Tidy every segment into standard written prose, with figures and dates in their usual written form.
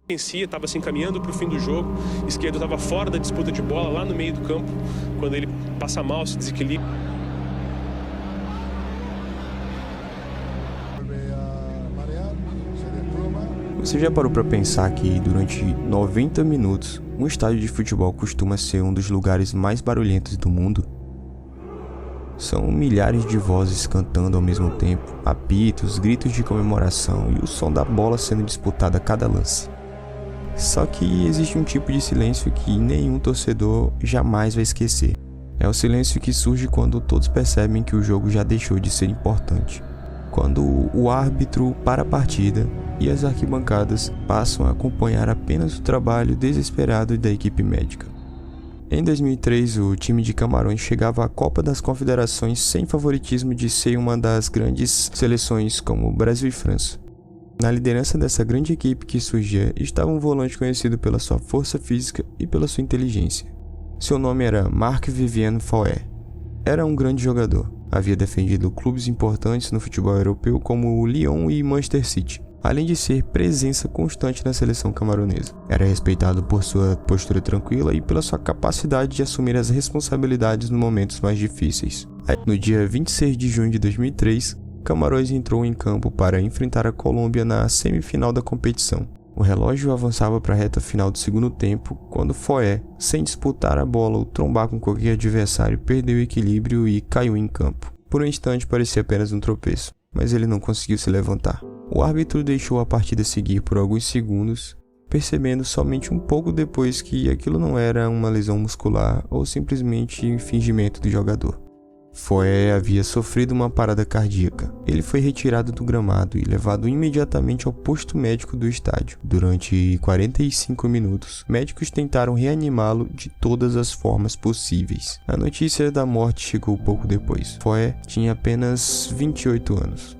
vencia, estava se encaminhando para o fim do jogo, esquerdo estava fora da disputa de bola, lá no meio do campo, quando ele passa mal, se desequilibra. Você já parou para pensar que durante 90 minutos, um estádio de futebol costuma ser um dos lugares mais barulhentos do mundo? São milhares de vozes cantando ao mesmo tempo, apitos, gritos de comemoração e o som da bola sendo disputada a cada lance. Só que existe um tipo de silêncio que nenhum torcedor jamais vai esquecer. É o silêncio que surge quando todos percebem que o jogo já deixou de ser importante. Quando o árbitro para a partida e as arquibancadas passam a acompanhar apenas o trabalho desesperado da equipe médica. Em 2003, o time de Camarões chegava à Copa das Confederações sem favoritismo de ser uma das grandes seleções como Brasil e França. Na liderança dessa grande equipe que surgia estava um volante conhecido pela sua força física e pela sua inteligência. Seu nome era Marc-Vivien Foé. Era um grande jogador. Havia defendido clubes importantes no futebol europeu como o Lyon e Manchester City, além de ser presença constante na seleção camaronesa. Era respeitado por sua postura tranquila e pela sua capacidade de assumir as responsabilidades nos momentos mais difíceis. No dia 26 de junho de 2003, Camarões entrou em campo para enfrentar a Colômbia na semifinal da competição. O relógio avançava para a reta final do segundo tempo, quando Foé, sem disputar a bola ou trombar com qualquer adversário, perdeu o equilíbrio e caiu em campo. Por um instante parecia apenas um tropeço, mas ele não conseguiu se levantar. O árbitro deixou a partida seguir por alguns segundos, percebendo somente um pouco depois que aquilo não era uma lesão muscular ou simplesmente fingimento do jogador. Foé havia sofrido uma parada cardíaca. Ele foi retirado do gramado e levado imediatamente ao posto médico do estádio. Durante 45 minutos, médicos tentaram reanimá-lo de todas as formas possíveis. A notícia da morte chegou pouco depois. Foé tinha apenas 28 anos.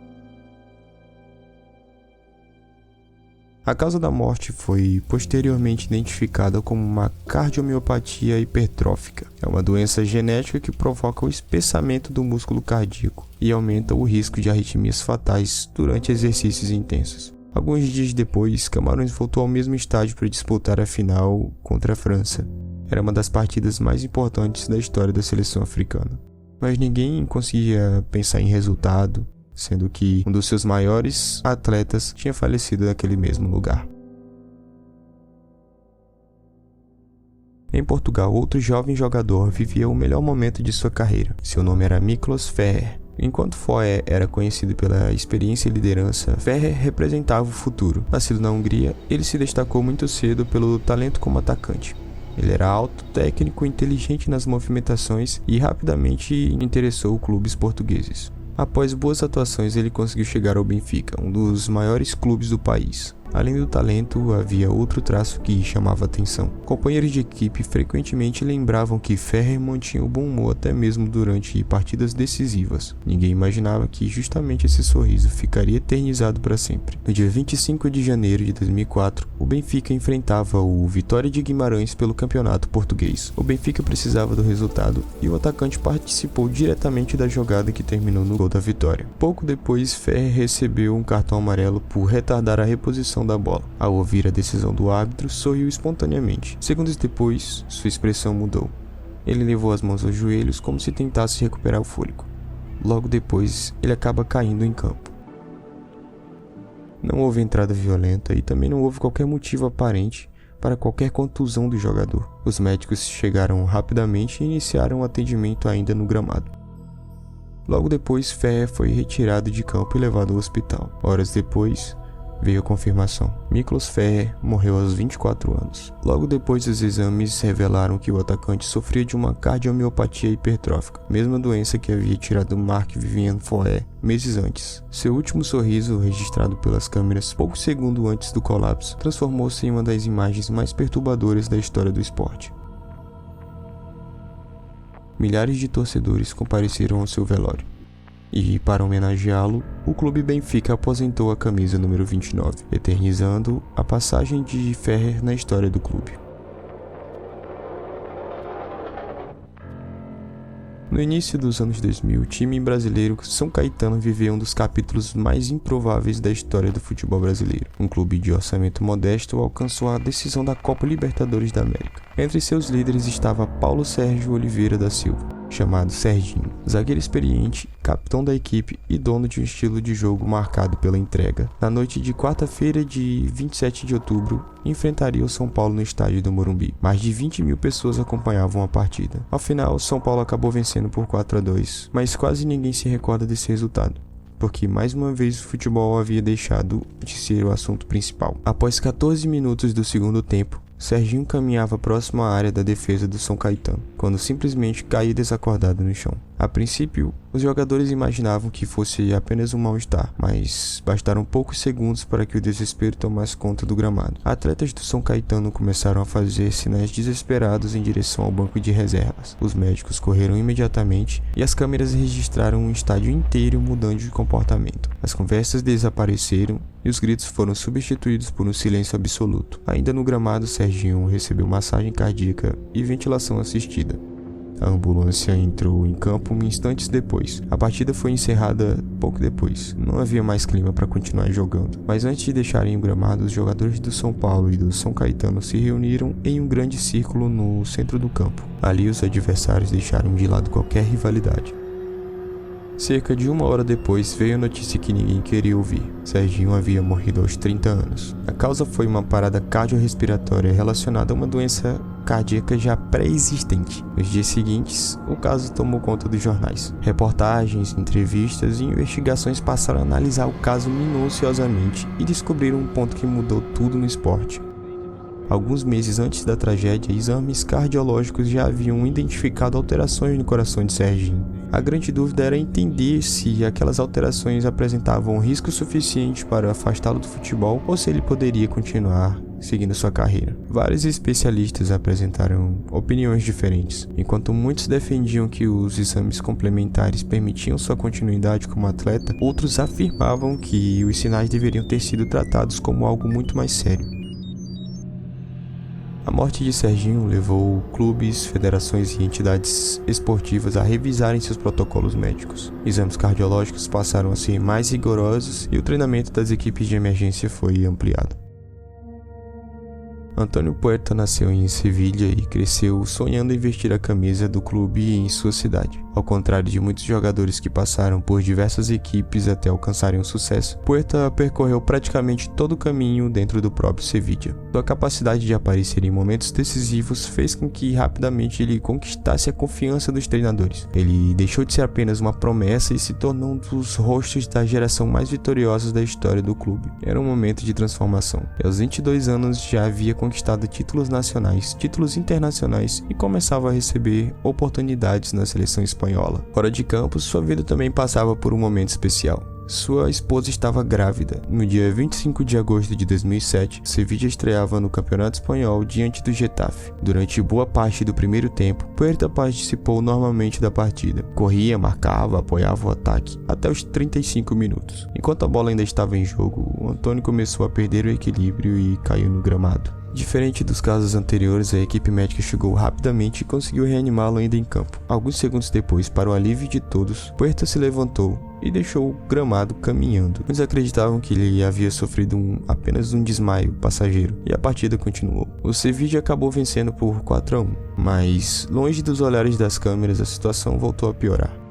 A causa da morte foi posteriormente identificada como uma cardiomiopatia hipertrófica. É uma doença genética que provoca o espessamento do músculo cardíaco e aumenta o risco de arritmias fatais durante exercícios intensos. Alguns dias depois, Camarões voltou ao mesmo estádio para disputar a final contra a França. Era uma das partidas mais importantes da história da seleção africana. Mas ninguém conseguia pensar em resultado, sendo que um dos seus maiores atletas tinha falecido naquele mesmo lugar. Em Portugal, outro jovem jogador vivia o melhor momento de sua carreira. Seu nome era Miklos Ferrer. Enquanto Foé era conhecido pela experiência e liderança, Ferrer representava o futuro. Nascido na Hungria, ele se destacou muito cedo pelo talento como atacante. Ele era alto, técnico, inteligente nas movimentações e rapidamente interessou clubes portugueses. Após boas atuações, ele conseguiu chegar ao Benfica, um dos maiores clubes do país. Além do talento, havia outro traço que chamava atenção. Companheiros de equipe frequentemente lembravam que Ferrer mantinha o bom humor até mesmo durante partidas decisivas. Ninguém imaginava que justamente esse sorriso ficaria eternizado para sempre. No dia 25 de janeiro de 2004, o Benfica enfrentava o Vitória de Guimarães pelo campeonato português. O Benfica precisava do resultado e o atacante participou diretamente da jogada que terminou no gol da vitória. Pouco depois, Ferrer recebeu um cartão amarelo por retardar a reposição da bola. Ao ouvir a decisão do árbitro, sorriu espontaneamente. Segundos depois, sua expressão mudou. Ele levou as mãos aos joelhos como se tentasse recuperar o fôlego. Logo depois, ele acaba caindo em campo. Não houve entrada violenta e também não houve qualquer motivo aparente para qualquer contusão do jogador. Os médicos chegaram rapidamente e iniciaram o atendimento ainda no gramado. Logo depois, Ferrer foi retirado de campo e levado ao hospital. Horas depois, veio a confirmação. Miklos Ferrer morreu aos 24 anos. Logo depois, os exames revelaram que o atacante sofria de uma cardiomiopatia hipertrófica, mesma doença que havia tirado Marc-Vivien Foé meses antes. Seu último sorriso, registrado pelas câmeras poucos segundos antes do colapso, transformou-se em uma das imagens mais perturbadoras da história do esporte. Milhares de torcedores compareceram ao seu velório. E, para homenageá-lo, o clube Benfica aposentou a camisa número 29, eternizando a passagem de Ferrer na história do clube. No início dos anos 2000, o time brasileiro São Caetano viveu um dos capítulos mais improváveis da história do futebol brasileiro. Um clube de orçamento modesto alcançou a decisão da Copa Libertadores da América. Entre seus líderes estava Paulo Sérgio Oliveira da Silva, chamado Serginho, zagueiro experiente, capitão da equipe e dono de um estilo de jogo marcado pela entrega. Na noite de quarta-feira de 27 de outubro, enfrentaria o São Paulo no estádio do Morumbi. Mais de 20 mil pessoas acompanhavam a partida. Ao final, São Paulo acabou vencendo por 4-2, mas quase ninguém se recorda desse resultado, porque mais uma vez o futebol havia deixado de ser o assunto principal. Após 14 minutos do segundo tempo, Serginho caminhava próximo à área da defesa do São Caetano, quando simplesmente caiu desacordado no chão. A princípio, os jogadores imaginavam que fosse apenas um mal-estar, mas bastaram poucos segundos para que o desespero tomasse conta do gramado. Atletas do São Caetano começaram a fazer sinais desesperados em direção ao banco de reservas. Os médicos correram imediatamente e as câmeras registraram um estádio inteiro mudando de comportamento. As conversas desapareceram e os gritos foram substituídos por um silêncio absoluto. Ainda no gramado, Serginho recebeu massagem cardíaca e ventilação assistida. A ambulância entrou em campo instantes depois. A partida foi encerrada pouco depois. Não havia mais clima para continuar jogando. Mas antes de deixarem o gramado, os jogadores do São Paulo e do São Caetano se reuniram em um grande círculo no centro do campo. Ali, os adversários deixaram de lado qualquer rivalidade. Cerca de uma hora depois, veio a notícia que ninguém queria ouvir. Serginho havia morrido aos 30 anos. A causa foi uma parada cardiorrespiratória relacionada a uma doença cardíaca já pré-existente. Nos dias seguintes, o caso tomou conta dos jornais. Reportagens, entrevistas e investigações passaram a analisar o caso minuciosamente e descobriram um ponto que mudou tudo no esporte. Alguns meses antes da tragédia, exames cardiológicos já haviam identificado alterações no coração de Serginho. A grande dúvida era entender se aquelas alterações apresentavam risco suficiente para afastá-lo do futebol ou se ele poderia continuar seguindo sua carreira. Vários especialistas apresentaram opiniões diferentes. Enquanto muitos defendiam que os exames complementares permitiam sua continuidade como atleta, outros afirmavam que os sinais deveriam ter sido tratados como algo muito mais sério. A morte de Serginho levou clubes, federações e entidades esportivas a revisarem seus protocolos médicos. Exames cardiológicos passaram a ser mais rigorosos e o treinamento das equipes de emergência foi ampliado. Antônio Puerta nasceu em Sevilha e cresceu sonhando em vestir a camisa do clube em sua cidade. Ao contrário de muitos jogadores que passaram por diversas equipes até alcançarem o sucesso, Puerta percorreu praticamente todo o caminho dentro do próprio Sevilha. Sua capacidade de aparecer em momentos decisivos fez com que rapidamente ele conquistasse a confiança dos treinadores. Ele deixou de ser apenas uma promessa e se tornou um dos rostos da geração mais vitoriosa da história do clube. Era um momento de transformação. Aos 22 anos já havia conquistado títulos nacionais, títulos internacionais e começava a receber oportunidades na seleção espanhola. Fora de campo, sua vida também passava por um momento especial. Sua esposa estava grávida. No dia 25 de agosto de 2007, Sevilla estreava no Campeonato Espanhol diante do Getafe. Durante boa parte do primeiro tempo, Puerta participou normalmente da partida. Corria, marcava, apoiava o ataque, até os 35 minutos. Enquanto a bola ainda estava em jogo, o Antônio começou a perder o equilíbrio e caiu no gramado. Diferente dos casos anteriores, a equipe médica chegou rapidamente e conseguiu reanimá-lo ainda em campo. Alguns segundos depois, para o alívio de todos, Puerta se levantou e deixou o gramado caminhando. Muitos acreditavam que ele havia sofrido apenas um desmaio passageiro e a partida continuou. O Sevilla acabou vencendo por 4-1, mas longe dos olhares das câmeras, a situação voltou a piorar.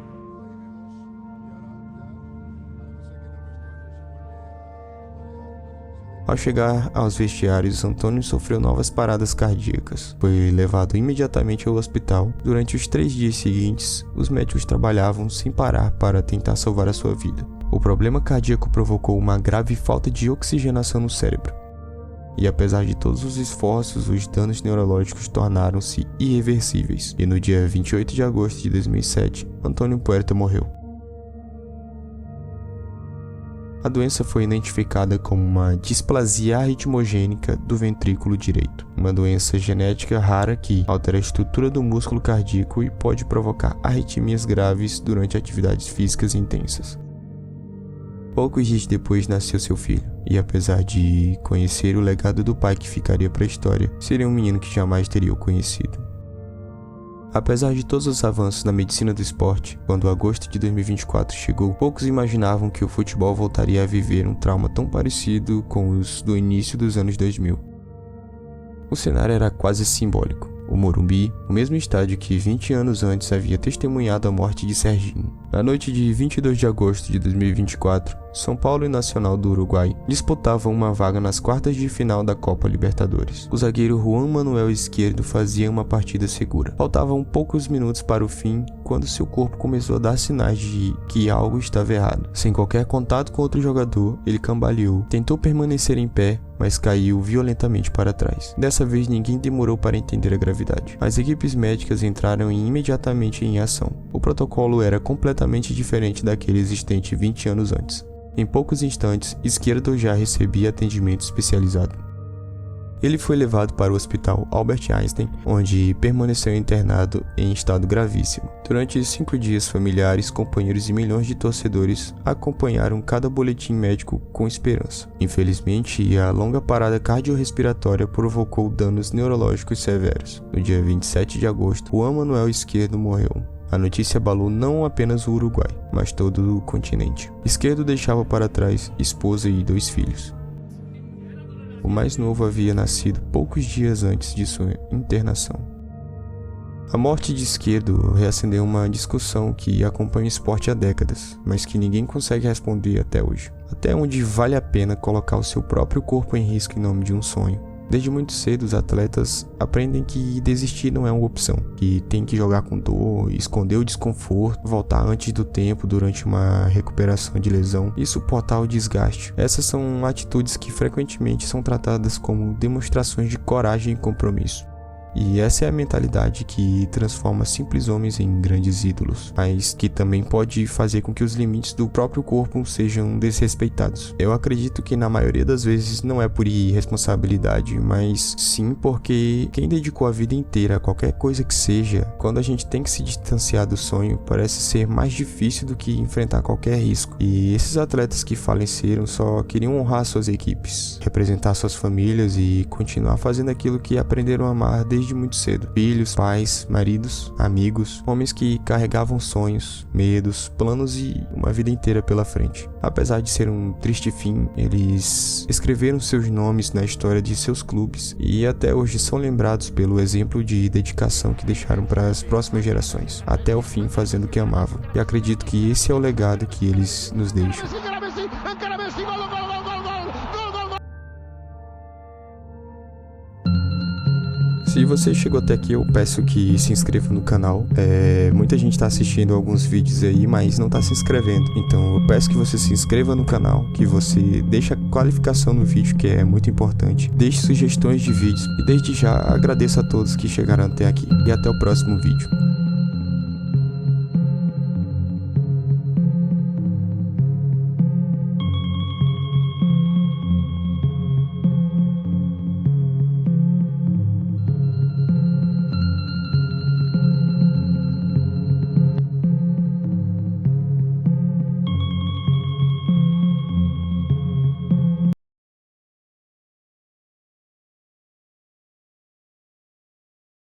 Ao chegar aos vestiários, Antônio sofreu novas paradas cardíacas. Foi levado imediatamente ao hospital. Durante os 3 dias seguintes, os médicos trabalhavam sem parar para tentar salvar a sua vida. O problema cardíaco provocou uma grave falta de oxigenação no cérebro. E apesar de todos os esforços, os danos neurológicos tornaram-se irreversíveis. E no dia 28 de agosto de 2007, Antônio Puerta morreu. A doença foi identificada como uma displasia arritmogênica do ventrículo direito, uma doença genética rara que altera a estrutura do músculo cardíaco e pode provocar arritmias graves durante atividades físicas intensas. Poucos dias depois nasceu seu filho, e apesar de conhecer o legado do pai que ficaria para a história, seria um menino que jamais teria o conhecido. Apesar de todos os avanços na medicina do esporte, quando agosto de 2024 chegou, poucos imaginavam que o futebol voltaria a viver um trauma tão parecido com os do início dos anos 2000. O cenário era quase simbólico. O Morumbi, o mesmo estádio que 20 anos antes havia testemunhado a morte de Serginho. Na noite de 22 de agosto de 2024, São Paulo e Nacional do Uruguai disputavam uma vaga nas quartas de final da Copa Libertadores. O zagueiro Juan Manuel Izquierdo fazia uma partida segura. Faltavam poucos minutos para o fim quando seu corpo começou a dar sinais de que algo estava errado. Sem qualquer contato com outro jogador, ele cambaleou, tentou permanecer em pé, mas caiu violentamente para trás. Dessa vez ninguém demorou para entender a gravidade. As equipes médicas entraram imediatamente em ação. O protocolo era completamente diferente daquele existente 20 anos antes. Em poucos instantes, Izquierdo já recebia atendimento especializado. Ele foi levado para o hospital Albert Einstein, onde permaneceu internado em estado gravíssimo. Durante 5 dias, familiares, companheiros e milhões de torcedores acompanharam cada boletim médico com esperança. Infelizmente, a longa parada cardiorrespiratória provocou danos neurológicos severos. No dia 27 de agosto, Juan Manuel Izquierdo morreu. A notícia abalou não apenas o Uruguai, mas todo o continente. Izquierdo deixava para trás esposa e 2 filhos. O mais novo havia nascido poucos dias antes de sua internação. A morte de Izquierdo reacendeu uma discussão que acompanha o esporte há décadas, mas que ninguém consegue responder até hoje. Até onde vale a pena colocar o seu próprio corpo em risco em nome de um sonho? Desde muito cedo, os atletas aprendem que desistir não é uma opção, que tem que jogar com dor, esconder o desconforto, voltar antes do tempo durante uma recuperação de lesão e suportar o desgaste. Essas são atitudes que frequentemente são tratadas como demonstrações de coragem e compromisso. E essa é a mentalidade que transforma simples homens em grandes ídolos, mas que também pode fazer com que os limites do próprio corpo sejam desrespeitados. Eu acredito que na maioria das vezes não é por irresponsabilidade, mas sim porque quem dedicou a vida inteira a qualquer coisa que seja, quando a gente tem que se distanciar do sonho, parece ser mais difícil do que enfrentar qualquer risco. E esses atletas que faleceram só queriam honrar suas equipes, representar suas famílias e continuar fazendo aquilo que aprenderam a amar desde muito cedo. Filhos, pais, maridos, amigos, homens que carregavam sonhos, medos, planos e uma vida inteira pela frente. Apesar de ser um triste fim, eles escreveram seus nomes na história de seus clubes e até hoje são lembrados pelo exemplo de dedicação que deixaram para as próximas gerações, até o fim fazendo o que amavam. E acredito que esse é o legado que eles nos deixam. Se você chegou até aqui, eu peço que se inscreva no canal. Muita gente está assistindo alguns vídeos aí, mas não está se inscrevendo. Então eu peço que você se inscreva no canal, que você deixe a qualificação no vídeo, que é muito importante. Deixe sugestões de vídeos e desde já agradeço a todos que chegaram até aqui. E até o próximo vídeo.